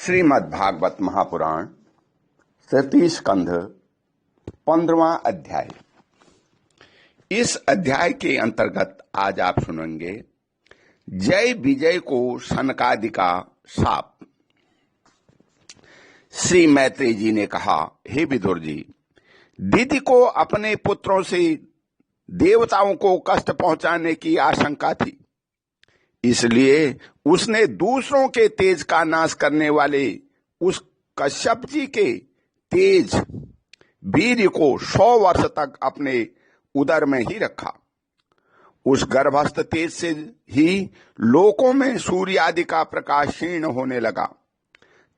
श्रीमद्भागवत महापुराण तृतीय स्कंध 15वां अध्याय। इस अध्याय के अंतर्गत आज आप सुनेंगे जय विजय को सनकादि का शाप। श्री मैत्रेय जी ने कहा, हे विदुर जी, दीति को अपने पुत्रों से देवताओं को कष्ट पहुंचाने की आशंका थी, इसलिए उसने दूसरों के तेज का नाश करने वाले उस कश्यप जी के तेज वीर्य को 100 वर्ष तक अपने उदर में ही रखा। उस गर्भस्थ तेज से ही लोकों में सूर्य आदि का प्रकाश क्षीण होने लगा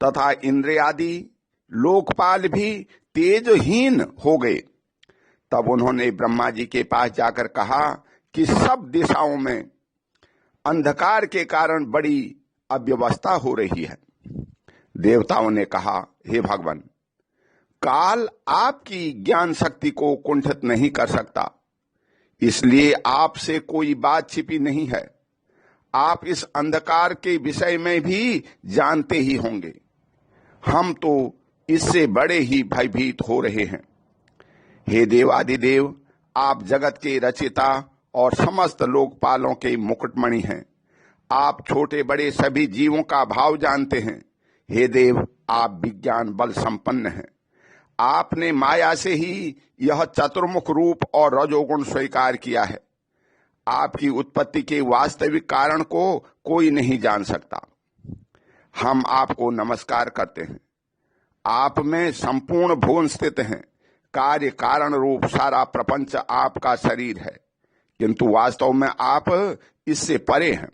तथा इंद्रियादि लोकपाल भी तेजहीन हो गए। तब उन्होंने ब्रह्मा जी के पास जाकर कहा कि सब दिशाओं में अंधकार के कारण बड़ी अव्यवस्था हो रही है। देवताओं ने कहा, हे भगवान, काल आपकी ज्ञान शक्ति को कुंठित नहीं कर सकता, इसलिए आपसे कोई बात छिपी नहीं है। आप इस अंधकार के विषय में भी जानते ही होंगे। हम तो इससे बड़े ही भयभीत हो रहे हैं। हे देवादिदेव, आप जगत के रचिता और समस्त लोकपालों के मुकुटमणि हैं। आप छोटे बड़े सभी जीवों का भाव जानते हैं। हे देव, आप विज्ञान बल संपन्न हैं। आपने माया से ही यह चतुर्मुख रूप और रजोगुण स्वीकार किया है। आपकी उत्पत्ति के वास्तविक कारण को कोई नहीं जान सकता। हम आपको नमस्कार करते हैं। आप में संपूर्ण भुवन स्थित हैं। कार्य कारण रूप सारा प्रपंच आपका शरीर है, किंतु वास्तव में आप इससे परे हैं।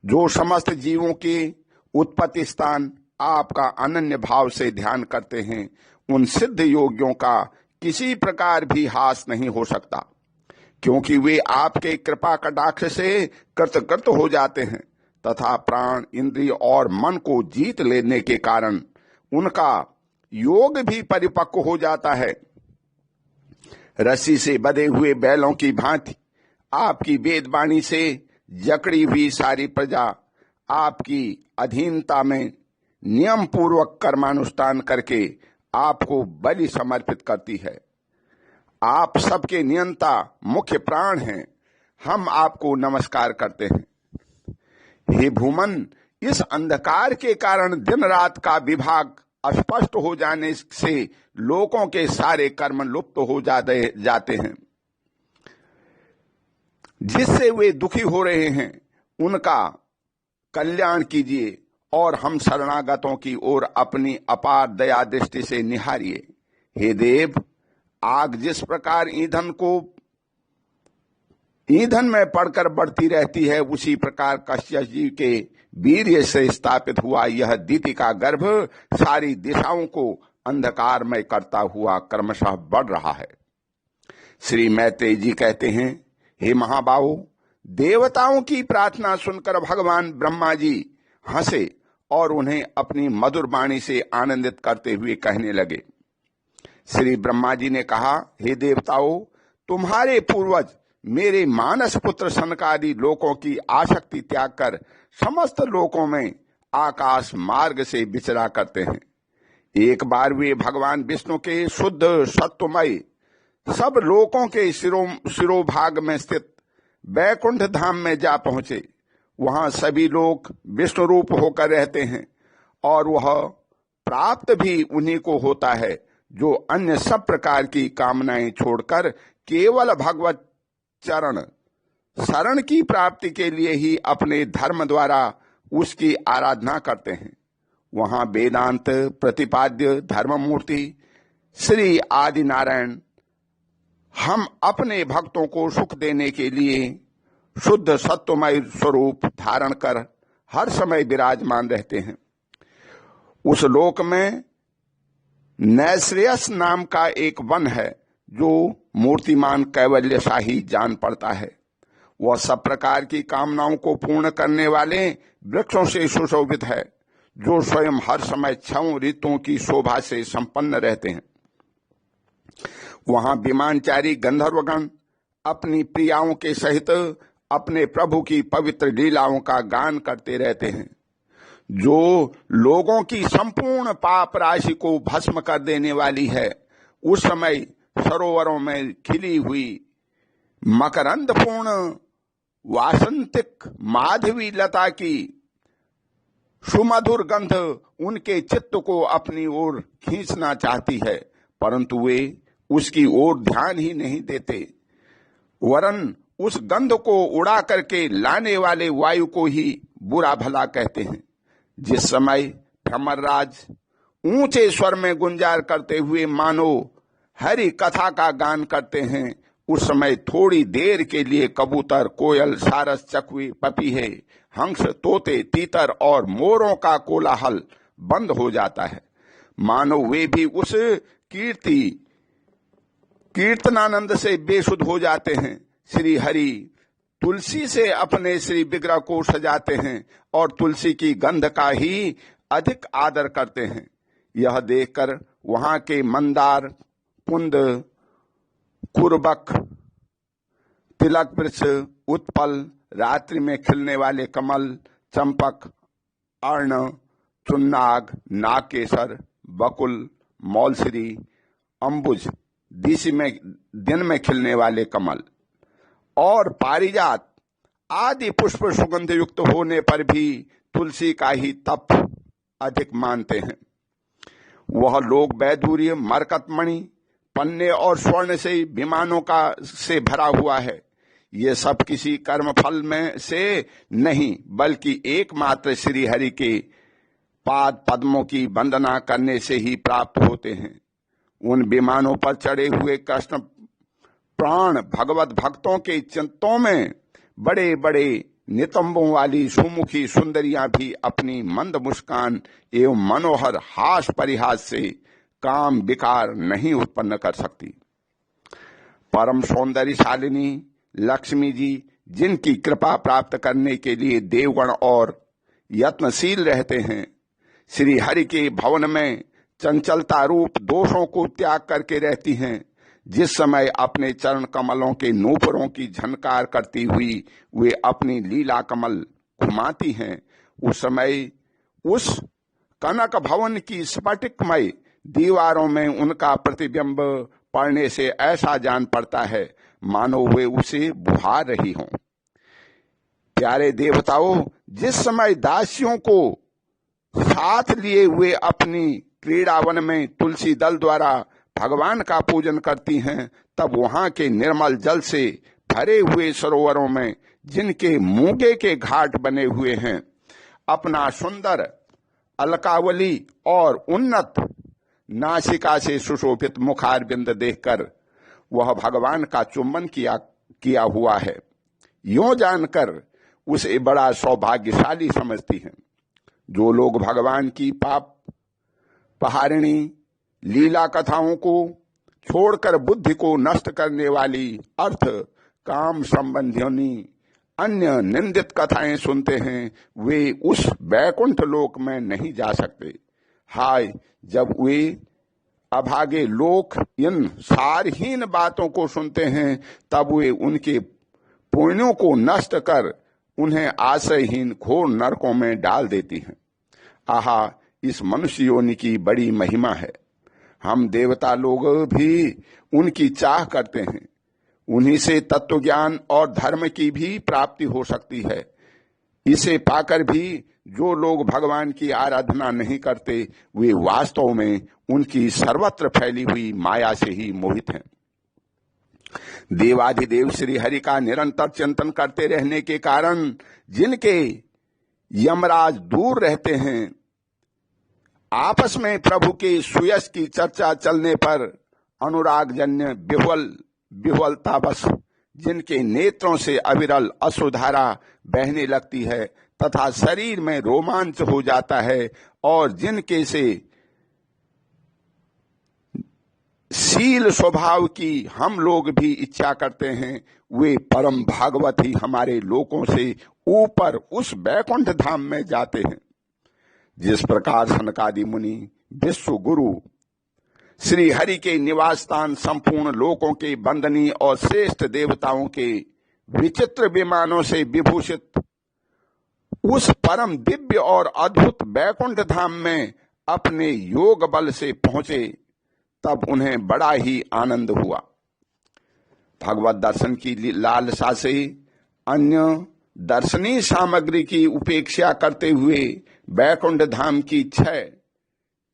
जो समस्त जीवों के उत्पत्ति स्थान आपका अनन्य भाव से ध्यान करते हैं, उन सिद्ध योगियों का किसी प्रकार भी हास नहीं हो सकता, क्योंकि वे आपके कृपा कटाक्ष से कृतकृत हो जाते हैं तथा प्राण, इंद्रिय और मन को जीत लेने के कारण उनका योग भी परिपक्व हो जाता है। रस्सी से बंधे हुए बैलों की भांति आपकी वेदवाणी से जकड़ी हुई सारी प्रजा आपकी अधीनता में नियम पूर्वक कर्मानुष्ठान करके आपको बलि समर्पित करती है। आप सबके नियंता मुख्य प्राण हैं। हम आपको नमस्कार करते हैं। हे भूमन, इस अंधकार के कारण दिन रात का विभाग अस्पष्ट हो जाने से लोगों के सारे कर्म लुप्त हो जाते हैं। जिससे वे दुखी हो रहे हैं, उनका कल्याण कीजिए और हम शरणागतों की ओर अपनी अपार दया दृष्टि से निहारिए। हे देव, आग जिस प्रकार ईंधन में पड़कर बढ़ती रहती है, उसी प्रकार कश्यप जी के वीर्य से स्थापित हुआ यह दीति का गर्भ सारी दिशाओं को अंधकार में करता हुआ क्रमशः बढ़ रहा है। श्री मैत्रेय जी कहते हैं, हे महाबाहु, देवताओं की प्रार्थना सुनकर भगवान ब्रह्मा जी हंसे और उन्हें अपनी मधुर वाणी से आनंदित करते हुए कहने लगे। श्री ब्रह्मा जी ने कहा, हे देवताओं, तुम्हारे पूर्वज मेरे मानस पुत्र सनकादि लोकों की आसक्ति त्याग कर समस्त लोकों में आकाश मार्ग से विचरा करते हैं। एक बार वे भगवान विष्णु के शुद्ध सत्वमय सब लोकों के शिरोभाग में स्थित वैकुंठ धाम में जा पहुंचे। वहां सभी लोग विष्णु रूप होकर रहते हैं और वह प्राप्त भी उन्हीं को होता है जो अन्य सब प्रकार की कामनाएं छोड़कर केवल भगवत चरण शरण की प्राप्ति के लिए ही अपने धर्म द्वारा उसकी आराधना करते हैं। वहां वेदांत प्रतिपाद्य धर्ममूर्ति श्री आदि नारायण हम अपने भक्तों को सुख देने के लिए शुद्ध सत्वमय स्वरूप धारण कर हर समय विराजमान रहते हैं। उस लोक में नैश्रेयस नाम का एक वन है जो मूर्तिमान कैवल्यशाही जान पड़ता है। वह सब प्रकार की कामनाओं को पूर्ण करने वाले वृक्षों से सुशोभित है, जो स्वयं हर समय 6 ऋतुओं की शोभा से संपन्न रहते हैं। वहां विमानचारी गंधर्वगण अपनी प्रियाओं के सहित अपने प्रभु की पवित्र लीलाओं का गान करते रहते हैं। जो लोगों की संपूर्ण पाप राशि को भस्म कर देने वाली है। उस समय सरोवरों में खिली हुई मकरंदपूर्ण वासंतिक माधवी लता की सुमधुर गंध उनके चित्त को अपनी ओर खींचना चाहती है, परंतु वे उसकी ओर ध्यान ही नहीं देते, वरन उस गंध को उड़ा करके लाने वाले वायु को ही बुरा भला कहते हैं। जिस समय भ्रमरराज ऊंचे स्वर में गुंजार करते हुए मानो हरि कथा का गान करते हैं, उस समय थोड़ी देर के लिए कबूतर, कोयल, सारस, चकवी, पपीहे, हंस, तोते, तीतर और मोरों का कोलाहल बंद हो जाता है, मानो वे भी उस कीर्तनानंद से बेसुध हो जाते हैं। श्री हरि तुलसी से अपने श्री विग्रह को सजाते हैं और तुलसी की गंध का ही अधिक आदर करते हैं। यह देखकर वहां के मंदार, कुंद, कुरबक, तिलक वृक्ष, उत्पल, रात्रि में खिलने वाले कमल, चंपक, अर्ण, चुन्नाग, नागकेसर, बकुल, मौलश्री, अंबुज, दिन में खिलने वाले कमल और पारिजात आदि पुष्प सुगंध युक्त होने पर भी तुलसी का ही तप अधिक मानते हैं। वह लोग वैदूर्य, मरकतमणि, पन्ने और स्वर्ण से विमानों से भरा हुआ है। ये सब किसी कर्म फल में से नहीं, बल्कि एकमात्र श्री हरि के पाद पद्मों की वंदना करने से ही प्राप्त होते हैं। उन विमानों पर चढ़े हुए कृष्ण प्राण भगवत भक्तों के चित्तों में बड़े बड़े नितंबों वाली सुमुखी सुंदरियां भी अपनी मंद मुस्कान एवं मनोहर हास परिहास से काम विकार नहीं उत्पन्न कर सकती। परम सौंदर्यशालिनी लक्ष्मी जी, जिनकी कृपा प्राप्त करने के लिए देवगण और यत्नशील रहते हैं, श्री हरि के भवन में चंचलता रूप दोषों को त्याग करके रहती हैं। जिस समय अपने चरण कमलों के नूपुरों की झनकार करती हुई वे अपनी लीला कमल घुमाती हैं, उस समय उस कनक भवन की स्फटिकमय दीवारों में उनका प्रतिबिंब पड़ने से ऐसा जान पड़ता है मानो वे उसे बुहार रही हों। प्यारे देवताओं, जिस समय दासियों को साथ लिए हुए अपनी क्रीड़ावन में तुलसी दल द्वारा भगवान का पूजन करती हैं, तब वहां के निर्मल जल से भरे हुए सरोवरों में, जिनके मूंगे के घाट बने हुए हैं, अपना सुंदर अलकावली और उन्नत नासिका से सुशोभित मुखारबिंद देखकर वह भगवान का चुंबन किया हुआ है, यूं जानकर उसे बड़ा सौभाग्यशाली समझती हैं। जो लोग भगवान की पाप पहारिणी लीला कथाओं को छोड़कर बुद्धि को नष्ट करने वाली अर्थ काम संबंधियों अन्य निंदित कथाएं सुनते हैं, वे उस वैकुंठ लोक में नहीं जा सकते। हाय, जब वे अभागे लोक इन सारहीन बातों को सुनते हैं, तब वे उनके पुण्यों को नष्ट कर उन्हें आश्रयहीन घोर नरकों में डाल देती हैं। आहा, इस मनुष्य योनि की बड़ी महिमा है। हम देवता लोग भी उनकी चाह करते हैं। उन्हीं से तत्व ज्ञान और धर्म की भी प्राप्ति हो सकती है। इसे पाकर भी जो लोग भगवान की आराधना नहीं करते, वे वास्तव में उनकी सर्वत्र फैली हुई माया से ही मोहित हैं। देवाधिदेव श्री हरि का निरंतर चिंतन करते रहने के कारण जिनके यमराज दूर रहते हैं, आपस में प्रभु के सुयश की चर्चा चलने पर अनुरागजन्य विह्वलतावश जिनके नेत्रों से अविरल अश्रुधारा बहने लगती है तथा शरीर में रोमांच हो जाता है, और जिनके से शील स्वभाव की हम लोग भी इच्छा करते हैं, वे परम भागवत ही हमारे लोकों से ऊपर उस वैकुंठ धाम में जाते हैं। जिस प्रकार सनकादि मुनि विश्व गुरु श्री हरि के निवास स्थान संपूर्ण लोकों के वंदनीय और श्रेष्ठ देवताओं के विचित्र विमानों से विभूषित उस परम दिव्य और अद्भुत बैकुंठ धाम में अपने योग बल से पहुंचे, तब उन्हें बड़ा ही आनंद हुआ। भगवत दर्शन की लालसा से अन्य दर्शनीय सामग्री की उपेक्षा करते हुए बैकुंठ धाम की 6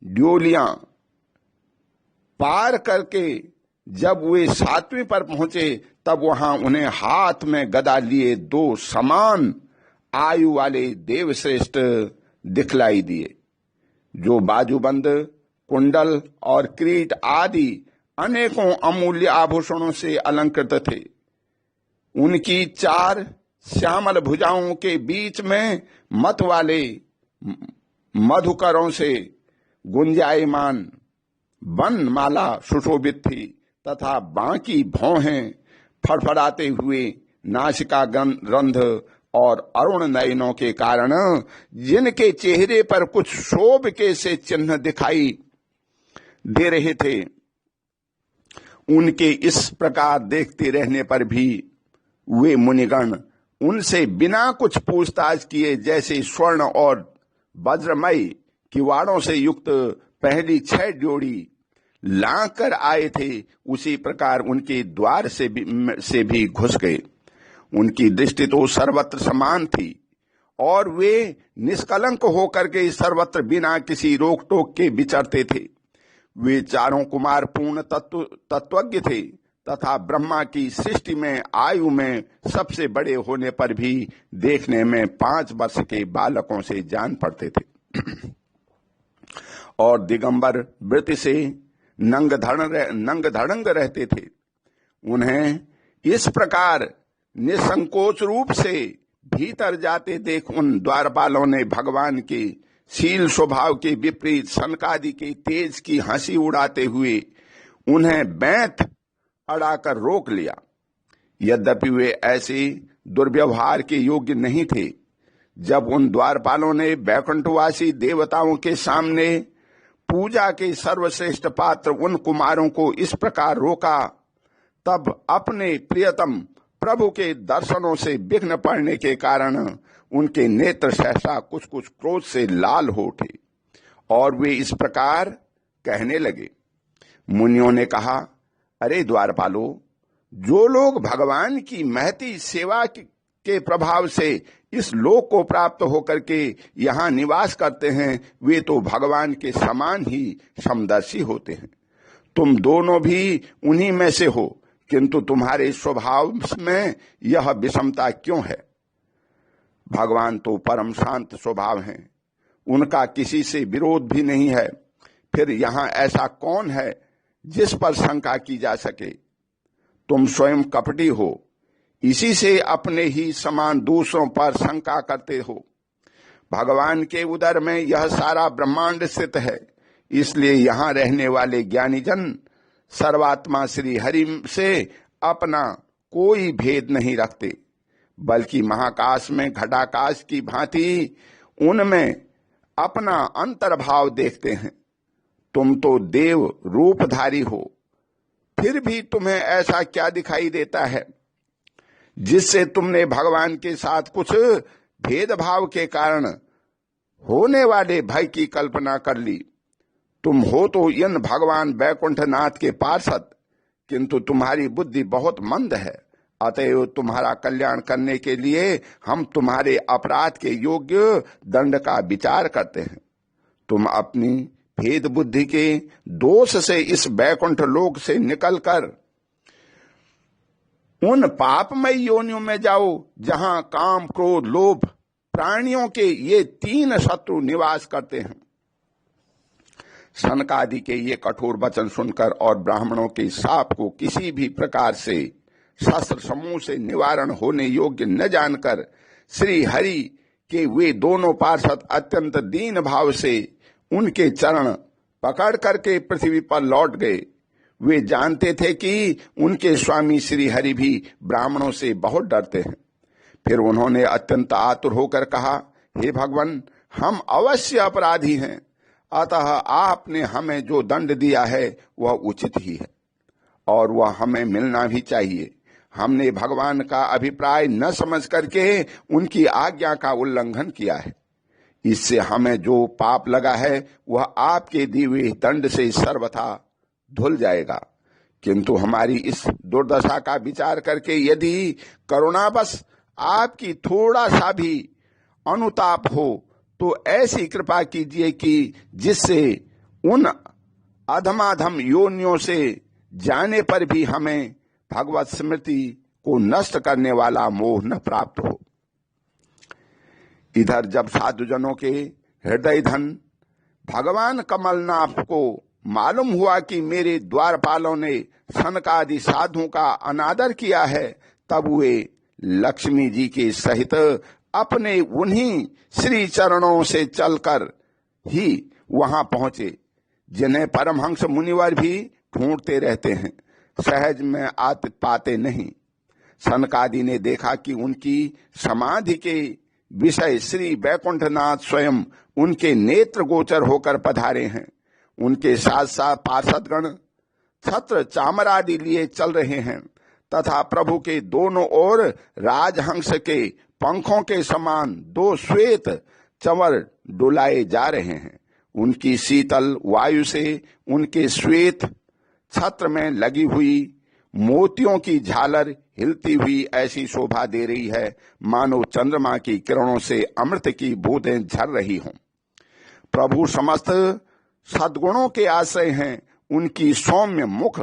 ड्योलियां पार करके जब वे 7वीं पर पहुंचे, तब वहां उन्हें हाथ में गदा लिए 2 समान आयु वाले देवश्रेष्ठ दिखलाई दिए, जो बाजूबंद, कुंडल और किरीट आदि अनेकों अमूल्य आभूषणों से अलंकृत थे। उनकी 4 श्यामल भुजाओं के बीच में मत वाले मधुकरों से गुंजायमान वनमाला सुशोभित थी तथा बाकी भौहें फड़फड़ाते हुए नासिका रंध्र और अरुण नयनों के कारण जिनके चेहरे पर कुछ शोभ के से चिन्ह दिखाई दे रहे थे, उनके इस प्रकार देखते रहने पर भी वे मुनिगण उनसे बिना कुछ पूछताछ किए जैसे स्वर्ण और वज्रमय किवाड़ों से युक्त पहली 6 ड्योढ़ी लाकर आए थे, उसी प्रकार उनके द्वार से भी घुस गए। उनकी दृष्टि तो सर्वत्र समान थी और वे निष्कलंक होकर के सर्वत्र बिना किसी रोक टोक के विचरते थे। वे चारों कुमार पूर्ण तत्वज्ञ थे तथा ब्रह्मा की सृष्टि में आयु में सबसे बड़े होने पर भी देखने में 5 वर्ष के बालकों से जान पड़ते थे और दिगंबर वृत्ति से नंग धड़ंग रहते थे। उन्हें इस प्रकार निसंकोच रूप से भीतर जाते देख उन द्वारपालों ने भगवान के शील स्वभाव के विपरीत सनकादि के तेज की हंसी उड़ाते हुए उन्हें बैंत अड़ाकर रोक लिया। यद्यपि वे ऐसे दुर्व्यवहार के योग्य नहीं थे। जब उन द्वारपालों ने बैकुंठवासी देवताओं के सामने पूजा के सर्वश्रेष्ठ पात्र उन कुमारों को इस प्रकार रोका, तब अपने प्रियतम प्रभु के दर्शनों से विघ्न पड़ने के कारण उनके नेत्र सहसा कुछ कुछ क्रोध से लाल हो उठे और वे इस प्रकार कहने लगे। मुनियों ने कहा, अरे द्वारपालो, जो लोग भगवान की महती सेवा के प्रभाव से इस लोक को प्राप्त होकर के यहाँ निवास करते हैं, वे तो भगवान के समान ही समदर्शी होते हैं। तुम दोनों भी उन्हीं में से हो, किंतु तुम्हारे स्वभाव में यह विषमता क्यों है? भगवान तो परम शांत स्वभाव हैं, उनका किसी से विरोध भी नहीं है। फिर यहाँ ऐसा कौन है जिस पर शंका की जा सके? तुम स्वयं कपटी हो, इसी से अपने ही समान दूसरों पर शंका करते हो। भगवान के उदर में यह सारा ब्रह्मांड स्थित है, इसलिए यहाँ रहने वाले ज्ञानी जन सर्वात्मा श्री हरि से अपना कोई भेद नहीं रखते, बल्कि महाकाश में घटाकाश की भांति उनमें अपना अंतर्भाव देखते हैं। तुम तो देव रूपधारी हो, फिर भी तुम्हें ऐसा क्या दिखाई देता है जिससे तुमने भगवान के साथ कुछ भेदभाव के कारण होने वाले भय की कल्पना कर ली? तुम हो तो इन भगवान बैकुंठनाथ के पार्षद, किंतु तुम्हारी बुद्धि बहुत मंद है। अतएव तुम्हारा कल्याण करने के लिए हम तुम्हारे अपराध के योग्य दंड का विचार करते हैं। तुम अपनी भेद बुद्धि के दोष से इस बैकुंठ लोक से निकलकर उन पापमय योनियों में जाओ जहां काम, क्रोध, लोभ प्राणियों के ये 3 शत्रु निवास करते हैं। सनकादि के ये कठोर वचन सुनकर और ब्राह्मणों के शाप को किसी भी प्रकार से शस्त्र समूह से निवारण होने योग्य न जानकर श्री हरि के वे दोनों पार्षद अत्यंत दीन भाव से उनके चरण पकड़ करके पृथ्वी पर लौट गए। वे जानते थे कि उनके स्वामी श्री हरि भी ब्राह्मणों से बहुत डरते हैं। फिर उन्होंने अत्यंत आतुर होकर कहा, हे भगवान, हम अवश्य अपराधी हैं, अतः आपने हमें जो दंड दिया है वह उचित ही है और वह हमें मिलना भी चाहिए। हमने भगवान का अभिप्राय न समझ करके उनकी आज्ञा का उल्लंघन किया है। इससे हमें जो पाप लगा है वह आपके दिए हुए दंड से सर्वथा धुल जाएगा। किंतु हमारी इस दुर्दशा का विचार करके यदि करुणावश आपकी थोड़ा सा भी अनुताप हो तो ऐसी कृपा कीजिए कि जिससे उन अधमाधम योनियों से जाने पर भी हमें भगवत स्मृति को नष्ट करने वाला मोह न प्राप्त हो। इधर जब साधुजनों के हृदय धन भगवान कमलनाथ को मालूम हुआ कि मेरे द्वारपालों ने सनकादि साधुओं का अनादर किया है, तब वे लक्ष्मी जी के सहित अपने उन्हीं श्री चरणों से चलकर ही वहां पहुंचे, जिन्हें परमहंस मुनिवर भी ढूंढते रहते हैं, सहज में आते पाते नहीं। सनकादि ने देखा कि उनकी समाधि के विषय श्री वैकुंठनाथ स्वयं उनके नेत्र गोचर होकर पधारे हैं। उनके साथ साथ पार्षदगण छत्र चामर आदि लिए चल रहे हैं तथा प्रभु के दोनों ओर राजहंस के पंखों के समान दो श्वेत चंवर डुलाए जा रहे हैं। उनकी शीतल वायु से उनके श्वेत छत्र में लगी हुई मोतियों की झालर हिलती हुई ऐसी शोभा दे रही है मानो चंद्रमा की किरणों से अमृत की बूंदें झर रही हों। प्रभु समस्त सद्गुणों के आश्रय हैं। उनकी सौम्य मुख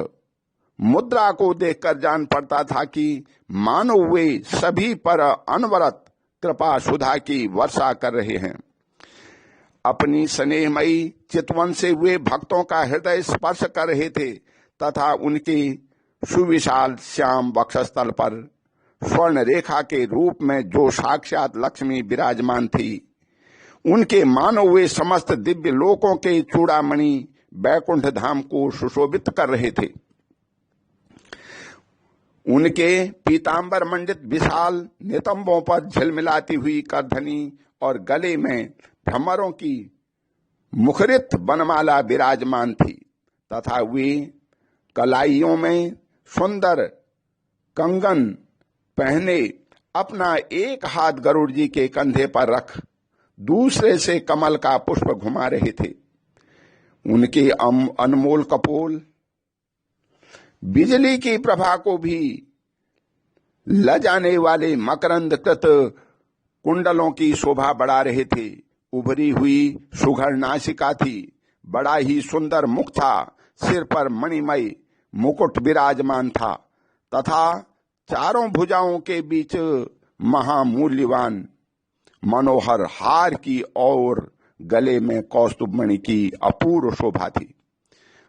मुद्रा को देखकर जान पड़ता था कि मानो वे सभी पर अनवरत कृपा सुधा की वर्षा कर रहे हैं। अपनी स्नेहमयी चितवन से वे भक्तों का हृदय स्पर्श कर रहे थे तथा उनके सुविशाल श्याम वक्षस्थल पर स्वर्ण रेखा के रूप में जो साक्षात लक्ष्मी विराजमान थी, उनके मानो वे समस्त दिव्य लोकों के चूड़ामणि बैकुंठ धाम को सुशोभित कर रहे थे। उनके पीतांबर मंडित विशाल नितंबों पर झिलमिलाती हुई करधनी और गले में भ्रमरों की मुखरित बनमाला विराजमान थी तथा वे कलाइयों में सुंदर कंगन पहने अपना एक हाथ गरुड़ जी के कंधे पर रख दूसरे से कमल का पुष्प घुमा रहे थे। उनके अनमोल कपोल बिजली की प्रभा को भी लजाने वाले मकरंद कृत कुंडलों की शोभा बढ़ा रहे थे। उभरी हुई सुघड़ नासिका थी, बड़ा ही सुंदर मुख था, सिर पर मणिमय मुकुट विराजमान था तथा चारों भुजाओं के बीच महामूल्यवान मनोहर हार की और गले में कौस्तुभमणि की अपूर्व शोभा थी।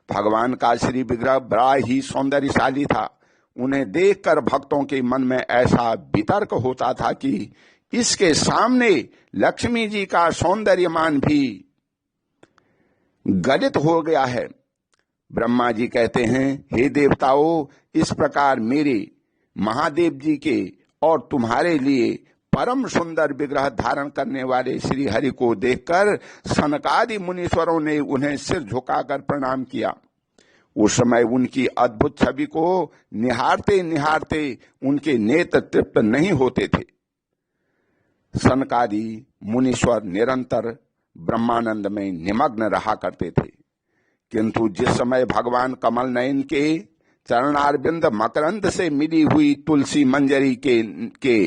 भगवान का श्री विग्रह बड़ा ही सौंदर्यशाली था। उन्हें देखकर भक्तों के मन में ऐसा वितर्क होता था कि इसके सामने लक्ष्मी जी का सौंदर्यमान भी गलित हो गया है। ब्रह्मा जी कहते हैं, हे देवताओं, इस प्रकार मेरे महादेव जी के और तुम्हारे लिए परम सुंदर विग्रह धारण करने वाले श्री हरि को देखकर सनकादि मुनीश्वरों ने उन्हें सिर झुकाकर प्रणाम किया। उस समय उनकी अद्भुत छवि को निहारते निहारते उनके नेत्र तृप्त नहीं होते थे। सनकादि मुनीश्वर निरंतर ब्रह्मानंद में निमग्न रहा करते थे, किंतु जिस समय भगवान कमल नयन के चरणारविंद मकरंद से मिली हुई तुलसी मंजरी के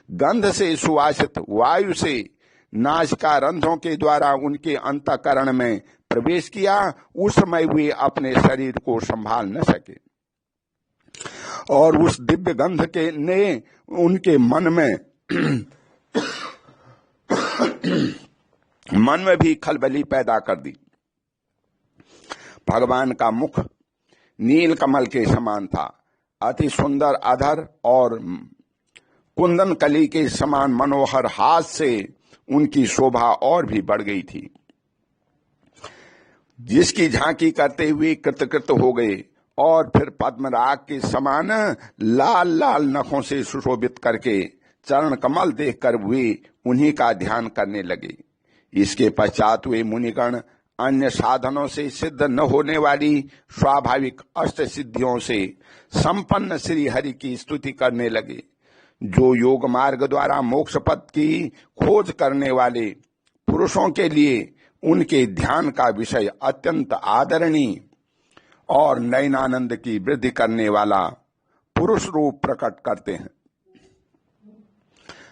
गंध से सुवासित वायु से नासिका रंध्रों के द्वारा उनके अंतःकरण में प्रवेश किया, उस समय वे अपने शरीर को संभाल न सके और उस दिव्य गंध के ने उनके मन में भी खलबली पैदा कर दी। भगवान का मुख नील कमल के समान था, अति सुंदर अधर और कुंदन कली के समान मनोहर हाथ से उनकी शोभा और भी बढ़ गई थी, जिसकी झांकी करते हुए कृतकृत हो गए और फिर पद्मराग के समान लाल लाल नखों से सुशोभित करके चरण कमल देखकर वे उन्हीं का ध्यान करने लगे। इसके पश्चात वे मुनिगण अन्य साधनों से सिद्ध न होने वाली स्वाभाविक अष्ट सिद्धियों से संपन्न श्री हरि की स्तुति करने लगे। जो योग मार्ग द्वारा मोक्ष पद की खोज करने वाले पुरुषों के लिए उनके ध्यान का विषय अत्यंत आदरणीय और नयनानंद की वृद्धि करने वाला पुरुष रूप प्रकट करते हैं।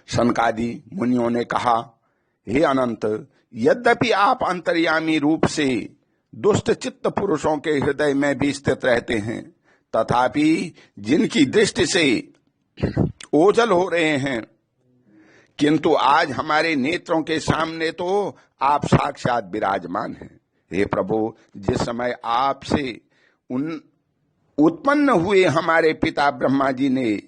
सनकादि मुनियों ने कहा, हे अनंत, यद्यपि आप अंतर्यामी रूप से दुष्ट चित्त पुरुषों के हृदय में भी स्थित रहते हैं, तथापि जिनकी दृष्टि से ओझल हो रहे हैं, किंतु आज हमारे नेत्रों के सामने तो आप साक्षात विराजमान हैं। हे प्रभु, जिस समय आपसे उत्पन्न हुए हमारे पिता ब्रह्मा जी ने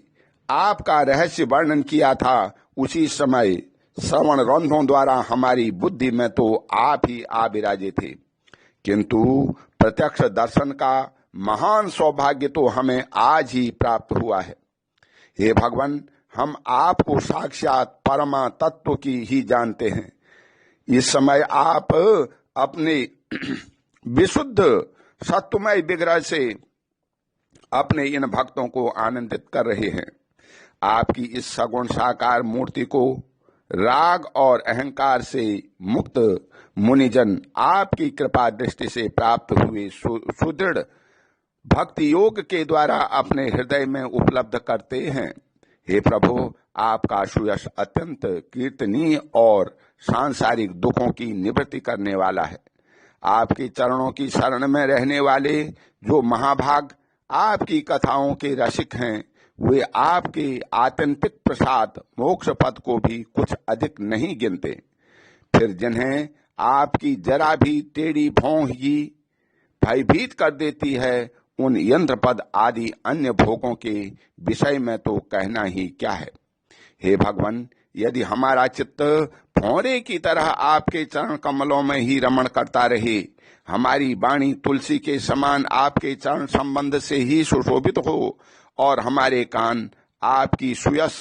आपका रहस्य वर्णन किया था, उसी समय श्रवण रंध्रों द्वारा हमारी बुद्धि में तो आप ही आ विराजे थे, किंतु प्रत्यक्ष दर्शन का महान सौभाग्य तो हमें आज ही प्राप्त हुआ है। हे भगवान, हम आपको साक्षात परमा तत्व की ही जानते हैं। इस समय आप अपने विशुद्ध सत्वमय विग्रह से अपने इन भक्तों को आनंदित कर रहे हैं। आपकी इस सगुण साकार मूर्ति को राग और अहंकार से मुक्त मुनिजन आपकी कृपा दृष्टि से प्राप्त हुए सुदृढ़ भक्ति योग के द्वारा अपने हृदय में उपलब्ध करते हैं। हे प्रभु, आपका सुयश अत्यंत कीर्तनीय और सांसारिक दुखों की निवृत्ति करने वाला है। आपके चरणों की शरण में रहने वाले जो महाभाग आपकी कथाओं के रसिक हैं, वे आपके आत्यंतिक प्रसाद मोक्ष पद को भी कुछ अधिक नहीं गिनते। फिर जिन्हें आपकी जरा भी टेढ़ी भौं ही भयभीत कर देती है, उन यंत्र पद आदि अन्य भोगों के विषय में तो कहना ही क्या है। हे भगवान, यदि हमारा चित्त भौरे की तरह आपके चरण कमलों में ही रमण करता रहे, हमारी वाणी तुलसी के समान आपके चरण संबंध से ही सुशोभित हो और हमारे कान आपकी सुयश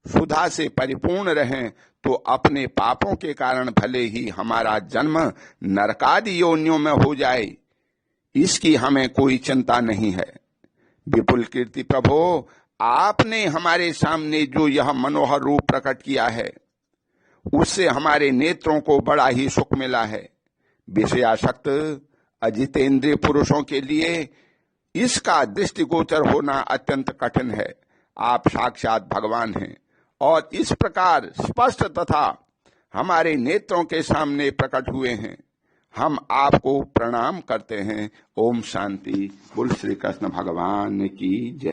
सुधा से परिपूर्ण रहें, तो अपने पापों के कारण भले ही हमारा जन्म नरकादि योनियों में हो जाए, इसकी हमें कोई चिंता नहीं है। विपुल कीर्ति प्रभो, आपने हमारे सामने जो यह मनोहर रूप प्रकट किया है, उससे हमारे नेत्रों को बड़ा ही सुख मिला है। विषयासक्त अजितेंद्रिय पुरुषों के लिए इसका दृष्टिगोचर होना अत्यंत कठिन है। आप साक्षात भगवान हैं और इस प्रकार स्पष्ट तथा हमारे नेत्रों के सामने प्रकट हुए हैं। हम आपको प्रणाम करते हैं। ओम शांति। बोल श्री कृष्ण भगवान की जय।